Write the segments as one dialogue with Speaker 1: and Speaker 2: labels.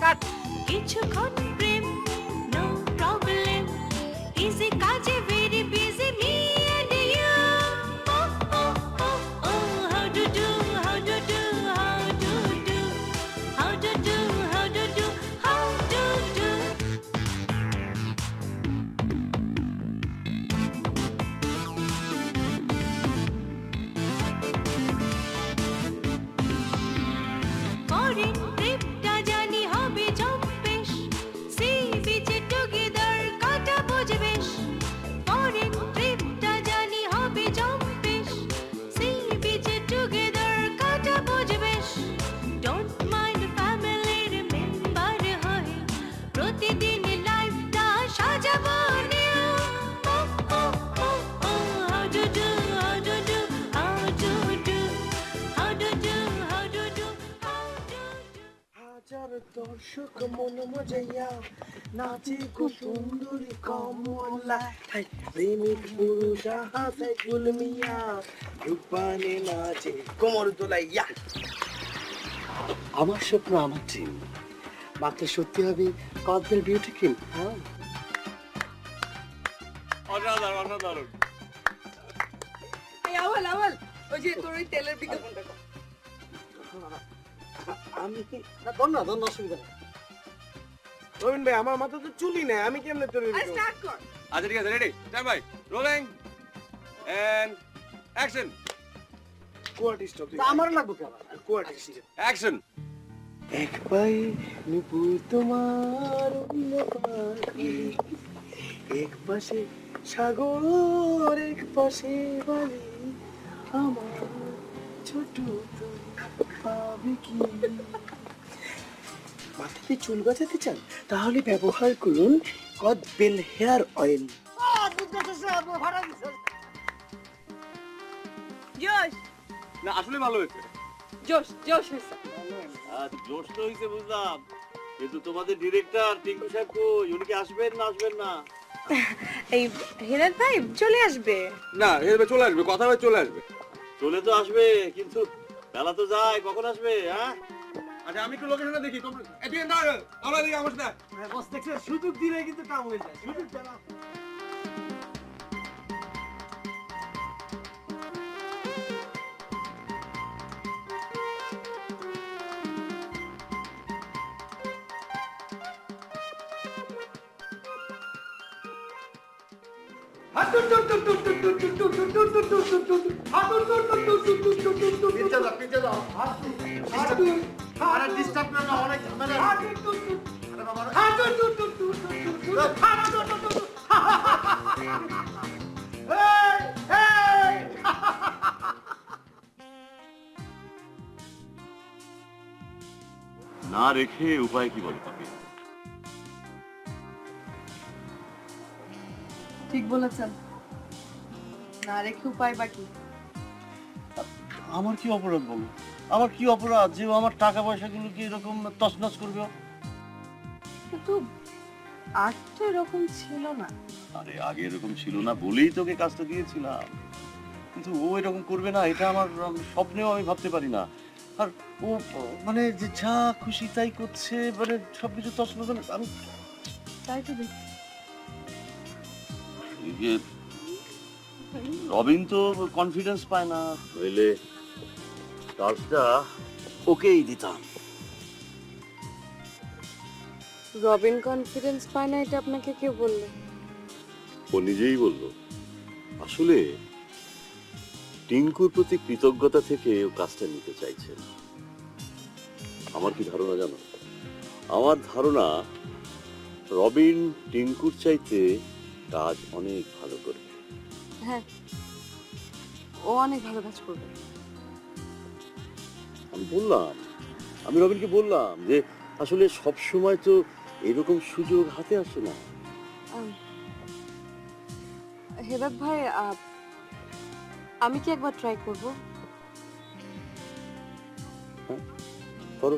Speaker 1: কাট
Speaker 2: কিছুক্ষণ প্রেম no problem easy কাজে very busy me and you how to do how to do how to do how to do how to do how to do foreign ট্রিপটা জানি হবে জম্পেশ C বিচে together কাটাবো যে বেশ ফরেন ট্রিপটা জানি হবে জম্পেশ সি বিচে টুগেদার কাটাবো যে বেশ ডোন্ট মাইন্ড ফ্যামিলির মেম্বার হয়ে প্রতিদিন লাইফটা সাজাবো new how to do how to do how to do how to do how to do
Speaker 1: হাজার দর্শক মন মজাইয়া নাচে কো সুন্দরী কমলা হাই প্রেমিক পুরুষ হাসাই গুলমিয়া রূপানে নাচে কোমর দোলাইয়া আমার স্বপ্ন আমার ড্রিম মাত্র সত্যি হবে কদবেল বিউটি ক্রিম হ্যাঁ
Speaker 3: অসাধারণ
Speaker 4: এই আওয়াল আওয়াল ওই যে তোর ওই তেলের বিজ্ঞাপনটা কর।
Speaker 1: আমি না ধর অসুবিধা নেই রবীন ভাই আমার মাথা তো চুলই নেই আমি কেমনে তৈরি
Speaker 4: আরে স্টার্ট কর।
Speaker 3: আচ্ছা ঠিক আছে ready stand by rolling and action
Speaker 1: কোয়ার্টিস্ট আমার লাগবে কেন কোয়ার্টিস্ট
Speaker 3: অ্যাকশন
Speaker 1: এক পাই নুপুর তোমার অন্য পাখি এক পাশে সাগর এক পাশে বালি আমার ছোট পাবে কি মাথায় চুল গজাতে চান তাহলে ব্যবহার করুন কদবেল হেয়ার অয়েল
Speaker 4: জোশ
Speaker 3: না আসলে ভালো হয়েছে
Speaker 4: জোশ জোশ হইছে।
Speaker 5: জোশ তো হয়েছে বুঝলাম, কিন্তু তোমাদের ডিরেক্টর টিঙ্কু সাহেব কই, উনি কি আসবেন না আসবেন না?
Speaker 4: এই হিরাত ভাই চলে আসবে।
Speaker 3: না এবার চলে আসবে কথা হবে চলে আসবে
Speaker 5: চলে তো আসবে, কিন্তু বেলা তো যায়, কখন আসবে? হ্যাঁ
Speaker 3: আচ্ছা আমি একটু লোকেশনটা দেখি তোমরা এদিকে দাঁড়াও আমরা দেখি আমার সাথে
Speaker 1: বস দেখছেন সুযোগ দিলে কিন্তু কাম হয়ে যায় সুযোগ দেন
Speaker 5: না রেখে উপায় কি বল পাপি?
Speaker 4: ঠিক বলেছেন, না রেখে উপায় বাকি।
Speaker 5: আমার কি অপরাধ বলো, আমার কি অপরাধ যে ও আমার টাকা পয়সাগুলো কি এরকম তছনছ করবে?
Speaker 4: কিন্তু আজ তো এরকম ছিল না।
Speaker 5: আরে আগে এরকম ছিল না বলেই তোকে কাজটা দিয়েছিলাম, কিন্তু ও এরকম করবে না এটা আমার স্বপ্নেও আমি ভাবতে পারি না। আর ও মানে যে যা খুশি তাই করছে, মানে সবকিছু তছনছ। আমি
Speaker 4: তাই তো দেখছি।
Speaker 5: রবিন তো কনফিডেন্স পায় না, নইলে কাজটা ওকেই দিতাম।
Speaker 4: রবিন কনফিডেন্স পায় না এটা আপনাকে কে বললো?
Speaker 5: ও নিজেই বলল। আসলে টিঙ্কুর প্রতি কৃতজ্ঞতা থেকে ও কাজটা নিতে চাইছে। আমার কি ধারণা জানো? আমার ধারণা রবিন টিঙ্কুর চাইতে কাজ অনেক ভালো করবে।
Speaker 4: হ্যাঁ, ও অনেক ভালো কাজ করবে।
Speaker 5: আমি রবিনকে বললাম যে আসলে সব সময় তো এরকম সুযোগ হাতে আসে না।
Speaker 4: হেরাত ভাই, আমি কি একবার ট্রাই করব?
Speaker 5: করো,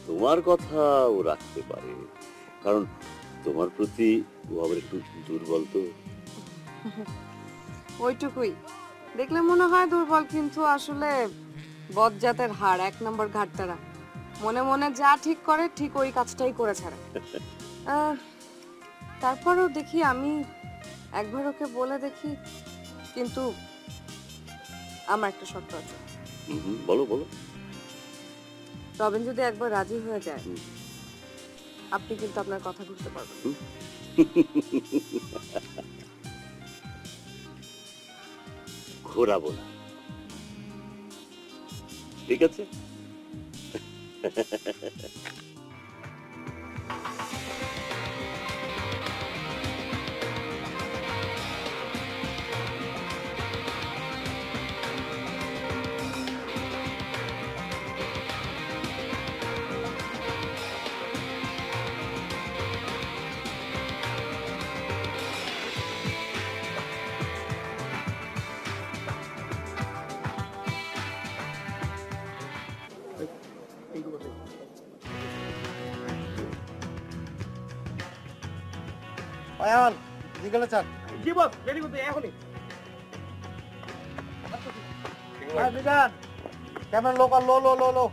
Speaker 5: তোমার কথা ও রাখতে পারে, কারণ তোমার প্রতি ও আবার একটু দুর্বল তো।
Speaker 4: ওইটুকুই দেখলে মনে হয় দুর্বল, কিন্তু আসলে বজ্জাতের হাড়, 1 নম্বর ঘাটতারা। মনে মনে যা ঠিক করে ঠিক ওই কাজটাই করে ছাড়ে। তারপরও দেখি আমি একবার ওকে বলে দেখি, কিন্তু আমার একটা শর্ত আছে।
Speaker 5: বলো বলো।
Speaker 4: রবিন যদি একবার রাজি হয়ে যায়, আপনি কিন্তু আপনার কথা ঘুরতে পারবেন।
Speaker 5: ঘোরাবো না, ঠিক আছে?
Speaker 6: আয়ান জিগলে চান
Speaker 1: জি বস, রেডি করতে এখনই।
Speaker 6: হ্যাঁ বিধান ক্যামেরা লোকাল লো লো লো লো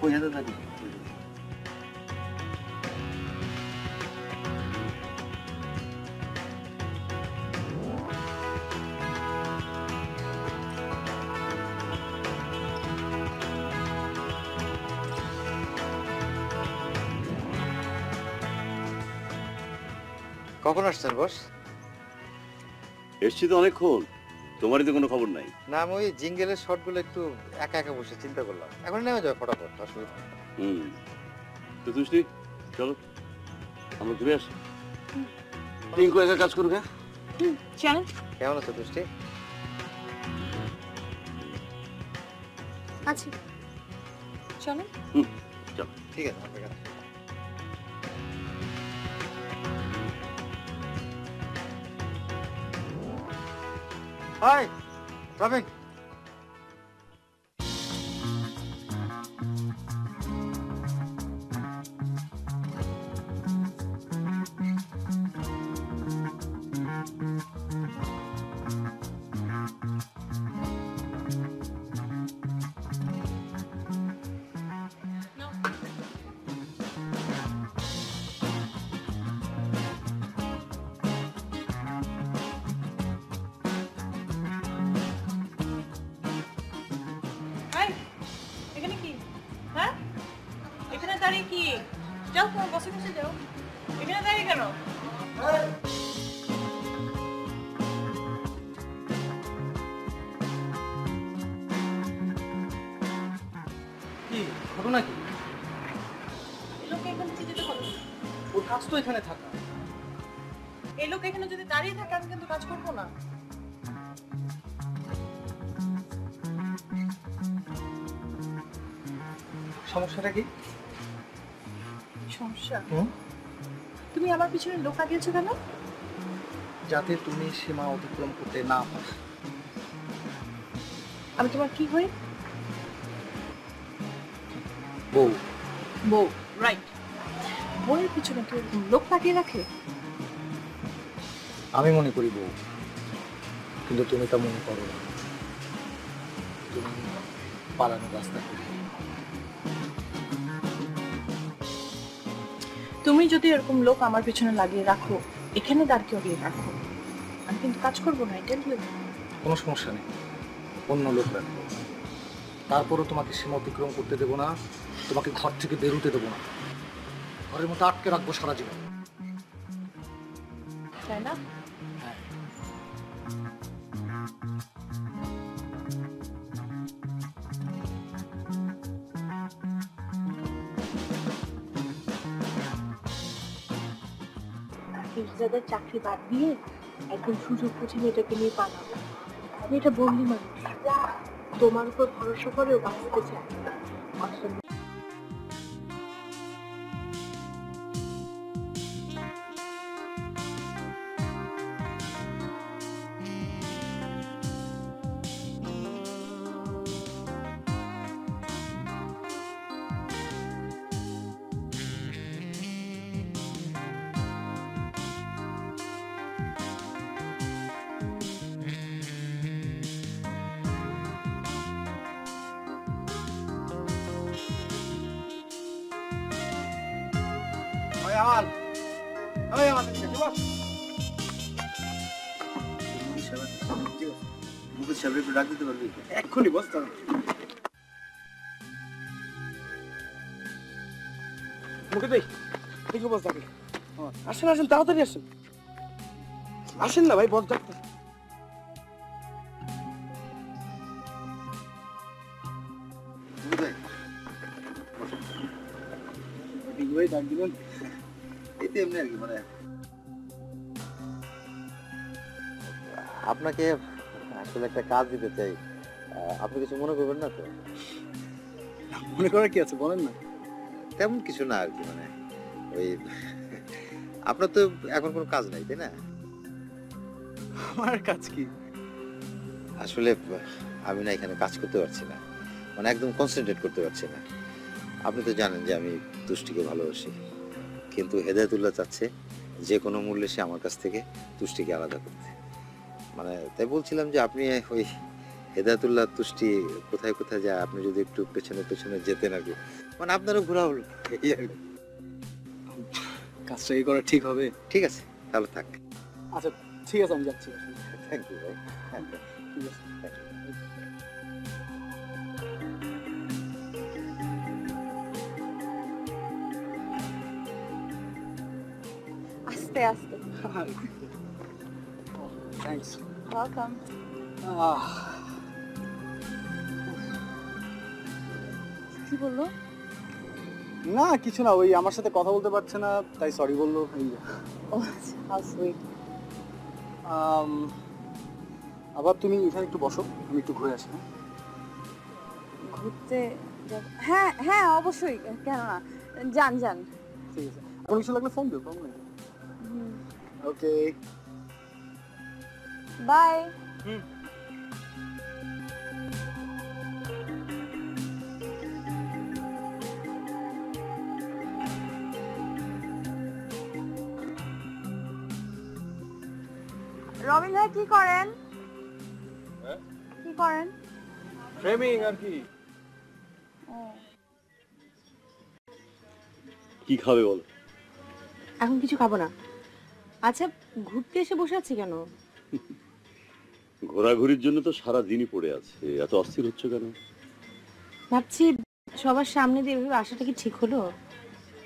Speaker 5: ওই হাতে থাকি।
Speaker 6: কখন আসছেন বস?
Speaker 5: এসছি তো অনেকক্ষণ, তোমারই তো কোনো খবর নাই।
Speaker 6: না আমি ওই জিঙ্গেলের শটগুলো একটু একা একা বসে চিন্তা করলাম, এখন নেমে যাবে ফটাফট, অসুবিধা নেই।
Speaker 5: তো তুষ্টি চলো আমরা ঘুরে আসি। টিঙ্কু একা কাজ করবে।
Speaker 4: চলেন।
Speaker 6: কেমন আছো তুষ্টি?
Speaker 4: আচ্ছা চলেন।
Speaker 5: চলো।
Speaker 6: ঠিক আছে আমরা গেলাম। হাই রবিন,
Speaker 7: এখানে কি? হ্যাঁ, এখানে দাঁড়িয়ে কি? যাও তোমার বসে বসে যাও। এখানে দাঁড়িয়ে কেন?
Speaker 1: কি ঘটনা কি?
Speaker 7: এই লোক এখানে কি যেতে হবে?
Speaker 1: ওর কাজ তো এখানে থাকা।
Speaker 7: এই লোক এখানে যদি দাঁড়িয়ে থাকে আমি কিন্তু কাজ করবো না।
Speaker 1: সমস্যাটা কি?
Speaker 7: সমস্যা? তুমি আমার পিছনে লোক লাগিয়েছো কেন?
Speaker 1: যাতে তুমি সীমা অতিক্রম করতে না পারো।
Speaker 7: আমি তোমার কি হই?
Speaker 1: বউ।
Speaker 7: বউ, রাইট। বউয়ের পিছনে কেউ এরকম লোক লাগিয়ে রাখে?
Speaker 1: আমি মনে করি বউ, কিন্তু তুমি তা মনে করো না। তুমি পালানোর রাস্তা করি।
Speaker 7: তুমি যদি এরকম লোক আমার পিছনে লাগিয়ে রাখো, এখানে দাঁড় করিয়ে রাখো, আমি কিন্তু কাজ করবো না। এটা
Speaker 1: কোনো সমস্যা নেই, অন্য লোক রাখবো। তারপরও তোমাকে সীমা অতিক্রম করতে দেবো না, তোমাকে ঘর থেকে বেরোতে দেবো না, ঘরের মধ্যে আটকে রাখবো সারা জীবন।
Speaker 7: তাই না? যাদের চাকরি বাদ দিয়ে একদম সুযোগ বুঝে মেয়েটাকে নিয়ে পালাবো। আমি এটা বললি মানুষ, তোমার উপর ভরসা করেও বাঁচতে চাই। আসলে
Speaker 6: আওয়াল ওই আমাদের কি বস মুকুল সাহেব একটু ডাক দিতে পারবি এক্ষুনি বস তার
Speaker 8: মুকুল ভাই ঠিক বস ডাকে আসেন আসেন তাড়াতাড়ি আসেন আসেন না ভাই বস ডাক্তার ভাই ডাক দিবেন
Speaker 6: এতে এমনি আর কি মানে আপনাকে আসলে একটা কাজ দিতে চাই আপনি কিছু মনে করবেন না তো
Speaker 8: মনে করার কি আছে বলেন না
Speaker 6: তেমন কিছু না আর কি মানে ওই আপনার তো এখন কোনো কাজ নাই তাই না
Speaker 8: আমার কাজ কি
Speaker 6: আসলে আমি না এখানে কাজ করতে পারছি না মানে একদম কনসেন্ট্রেট করতে পারছি না আপনি তো জানেন যে আমি তুষ্টিকে ভালোবাসি কিন্তু হেদায়েতুল্লাহ চাচ্ছে যে কোনো মূল্যে সে আমার কাছ থেকে তুষ্টিকে আলাদা করতে মানে তাই বলছিলাম যে আপনি ওই হেদায়েতুল্লাহ তুষ্টি কোথায় কোথায় যায় আপনি যদি একটু পেছনে পেছনে যেতেন আর কি মানে আপনারও ঘোরা হলো এই আর কি।
Speaker 8: কাজটা কি করা ঠিক হবে
Speaker 6: ঠিক আছে তাহলে থাক
Speaker 8: আচ্ছা ঠিক আছে আমি যাচ্ছি
Speaker 6: থ্যাংক ইউ ভাই
Speaker 8: ঠিক আছে
Speaker 4: আস্তে আস্তে
Speaker 8: থ্যাঙ্কস
Speaker 4: ওয়েলকাম। কি বললো?
Speaker 8: না কিছু না ওই আমার সাথে কথা বলতে পারছে না তাই সরি বললো এই
Speaker 4: ও হাউ সুইট।
Speaker 8: আবার তুমি এখানে একটু বসো আমি একটু ঘুরে আসি হ্যাঁ?
Speaker 4: ঘুরতে যাব? হ্যাঁ হ্যাঁ অবশ্যই, কেন না, যান যান।
Speaker 8: ঠিক আছে এখন কিছু লাগলে ফোন দিও প্রবলেম নেই ওকে
Speaker 4: বাই। রবিন ভাই কি করেন? কি করেন?
Speaker 3: ফ্রেমিং আর কি।
Speaker 4: ও,
Speaker 5: কি খাবে বলো?
Speaker 7: এখন কিছু খাবো না। আচ্ছা ঘুরতে এসে বসে আছি কেন?
Speaker 5: ঘোরাঘুরির জন্য তো সারা দিনই পড়ে আছে, এত অস্থির হচ্ছে কেন?
Speaker 7: ভাবছি সবার সামনে দিয়ে এভাবে আসাটা কি ঠিক হলো?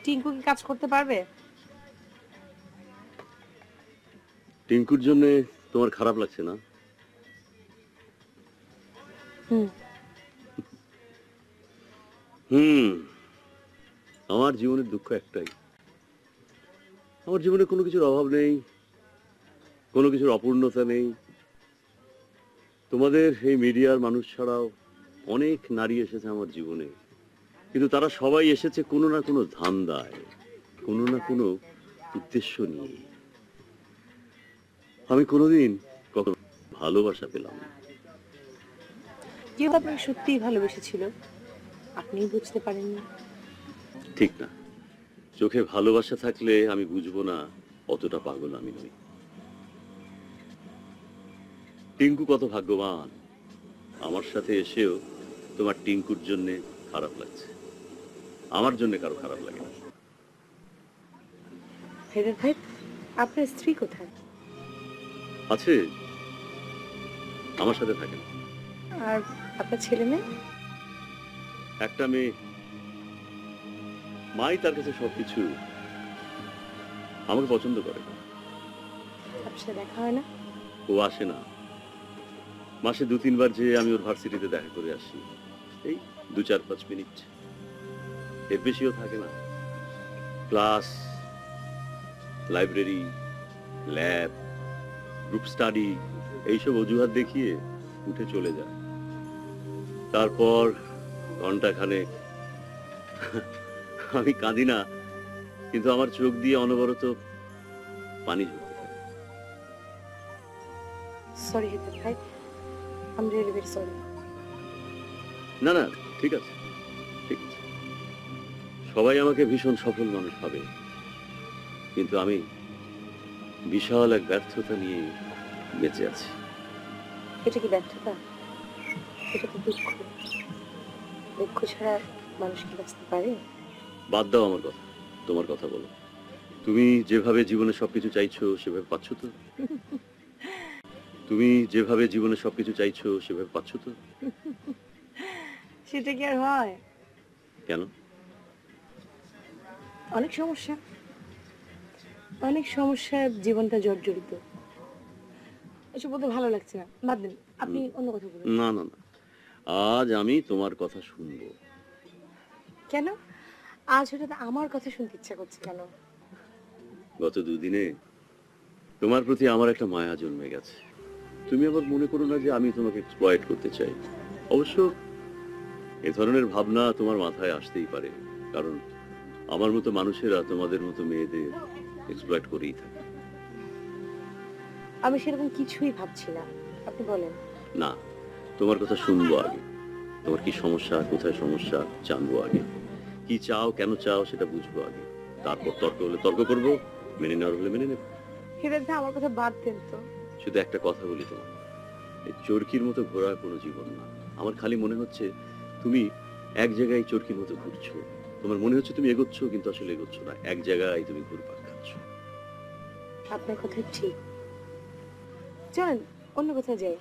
Speaker 7: টিঙ্কু কি কাজ করতে পারবে?
Speaker 5: টিঙ্কুর জন্য তোমার খারাপ লাগছে না?
Speaker 7: হুম।
Speaker 5: আমার জীবনের দুঃখ একটাই, আমার জীবনে কোনো কিছুর অভাব নেই, কোনো কিছুর অপূর্ণতা নেই। তোমাদের এই মিডিয়ার মানুষ ছাড়াও অনেক নারী এসেছে আমার জীবনে, কিন্তু তারা সবাই এসেছে কোনো না কোনো ধান্দায়, কোনো না কোনো উদ্দেশ্য নিয়ে। আমি কোনোদিন কখনো ভালোবাসা পেলাম না।
Speaker 7: কেউ আপনাকে সত্যিই ভালোবেসেছিল, আপনিই বুঝতে পারেননি।
Speaker 5: ঠিক না, চোখে ভালোবাসা থাকলে আমি বুঝবো না অতটা পাগল আমি নই। টিঙ্কু কত ভাগ্যবান, আমার সাথে এসেও তোমার টিঙ্কুর জন্য খারাপ লাগছে, আমার জন্য কারো খারাপ লাগে না।
Speaker 7: হেদার ভাই আপনার স্ত্রী কোথায়?
Speaker 5: আছে, আমার সাথে থাকেন।
Speaker 7: আর আপনার ছেলে মেয়ে?
Speaker 5: একটা মেয়ে, মাই তার কাছে সবকিছু। আমাকে পছন্দ করে না।
Speaker 7: আপনার সাথে দেখা হয় না?
Speaker 5: ও আসে না, মাসে 2-3 বার যে আমি ওর ভার্সিটিতে দেখা করে আসি, এই 2-4-5 মিনিট, এর বেশিও থাকে না। Class, library, lab, group study এইসব অজুহাত দেখিয়ে উঠে চলে যায়। তারপর ঘন্টাখানেক আমি কাঁদি না, কিন্তু আমার চোখ দিয়ে অনবরত পানি ঝরতে থাকে।
Speaker 7: সরি হেদার ভাই, I am really very sorry.
Speaker 5: না না, ঠিক আছে ঠিক আছে, সবাই আমাকে ভীষণ সফল মানুষ ভাবে, কিন্তু আমি বিশাল এক ব্যর্থতা নিয়ে বেঁচে আছি।
Speaker 7: এটা কি ব্যর্থতা? এটা তো দুঃখ। দুঃখ ছাড়া মানুষ কি বাঁচতে পারে?
Speaker 5: বাদ দাও আমার কথা, তোমার কথা বলো। তুমি যেভাবে জীবনে সবকিছু চাইছো সেভাবে পাচ্ছ তো? তুমি যেভাবে জীবনে সবকিছু চাইছো সেভাবে পাচ্ছ তো?
Speaker 7: সেটা কি আর হয়?
Speaker 5: কেন?
Speaker 7: অনেক সমস্যায় জীবনটা জর্জরিত। এসব বলতে ভালো লাগছে না, বাদ দিন, আপনি অন্য কথা বলুন।
Speaker 5: না না না, আজ আমি তোমার কথা শুনবো।
Speaker 7: কেন আজ হঠাৎ আমার কথা শুনতে ইচ্ছা করছে কেন?
Speaker 5: গত দুদিনে তোমার প্রতি আমার একটা মায়া জন্মে গেছে। তুমি আবার মনে করো না যে আমি তোমাকে এক্সপ্লয়েট করতে চাই। অবশ্য এ ধরনের ভাবনা তোমার মাথায় আসতেই পারে, কারণ আমার মতো মানুষেরা তোমাদের মতো মেয়েদের এক্সপ্লয়েট করেই থাকে।
Speaker 7: আমি সেরকম কিছুই ভাবছি না, আপনি বলেন।
Speaker 5: না, তোমার কথা শুনবো আগে। তোমার কি সমস্যা, কোথায় সমস্যা জানবো আগে। কি চাও, কেন চাও সেটা বুঝবো আগে। তারপর তর্ক হলে তর্ক করবো, মেনে নেওয়ার হলে মেনে নেব।
Speaker 7: হিরাদ আমার কথা বাদ দেন তো।
Speaker 5: শুধু একটা কথা বলি তোমার, এই চরকির মতো ঘোরা কোনো জীবন না। আমার খালি মনে হচ্ছে তুমি এক জায়গায় চরকির মতো ঘুরছো। তোমার মনে হচ্ছে তুমি এগোচ্ছ, কিন্তু আসলে এগোচ্ছ না। এক জায়গায় তুমি ঘুরপাক খাচ্ছ।
Speaker 7: আপনার কথা ঠিক, চলেন অন্য কোথাও যাই।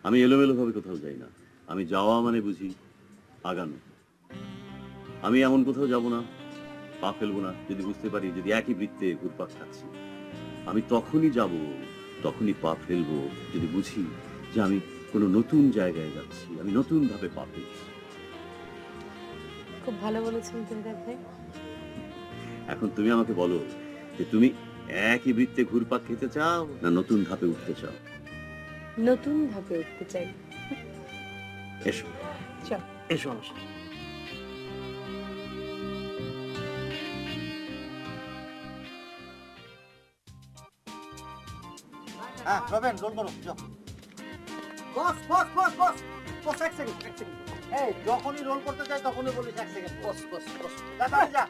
Speaker 5: আমি এলোমেলো ভাবে কোথাও যাই না। আমি যাওয়া মানে বুঝি আগানো। আমি এমন কোথাও যাব না, পা ফেলবো না, যদি বুঝতে পারি যদি একই বৃত্তে ঘুরপাক খাচ্ছি। আমি তখনই যাব, তখনই পা ফেলবো যদি বুঝি যে আমি কোনো নতুন জায়গায় যাচ্ছি, আমি নতুন ভাবে পা ফেলছি।
Speaker 7: খুব ভালো বলেছেন তো হিরাদ ভাই।
Speaker 5: এখন তুমি আমাকে বলো যে তুমি একই বৃত্তে ঘুরপাক খেতে চাও না নতুন ধাপে উঠতে চাও?
Speaker 7: নতুন ধাপে উঠতে চাই।
Speaker 5: এসো
Speaker 7: চল।
Speaker 5: এসো আমার সাথে।
Speaker 1: হ্যাঁ রবেন, রোল করো। বস বস বস বস বস, এক সেকেন্ড। এই যখনই রোল করতে চাই তখনই বলিস 1 সেকেন্ড। বস বস বস, যা।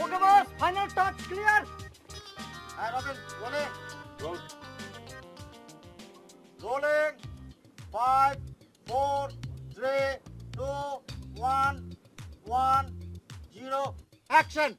Speaker 1: ওকে বস, ফাইনাল টাচ ক্লিয়ার। হ্যাঁ রবেন, রোলিং 5 4 3 2 1 1 0 অ্যাকশন।